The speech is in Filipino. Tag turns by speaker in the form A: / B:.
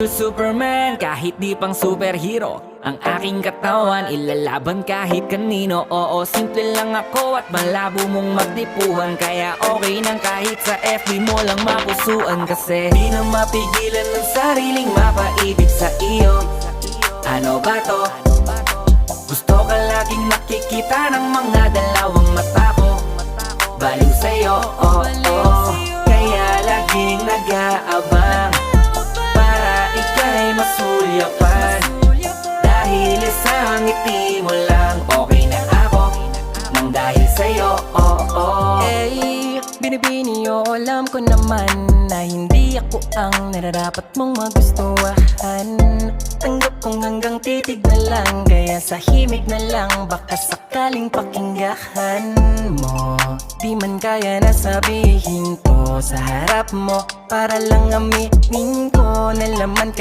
A: Superman, kahit di pang superhero, ang aking katawan ilalaban kahit kanino. Oo, simple lang ako at malabo mong magdipuhan, kaya okay nang kahit sa FB mo lang mapusuan. Kasi di na mapigilan ng sariling mapaibig sa iyo. Ano ba to? Gusto ka laging nakikita ng mga dalawang mata ko. Baliw sa'yo, oh, oh. Kaya laging nag-aabang para ika'y masulyapan. Dahil isang ngiti mo lang, okay na ako nang dahil sa'yo, oh, oh.
B: Eh, binibini o alam ko naman na hindi ako ang nararapat mong magustuhan. Tanggap kong hanggang titig na lang, kaya sa himig na lang baka sakaling pakinggan mo. Di man kaya na sabihin ko sa harap mo, para lang aminin ko na laman ka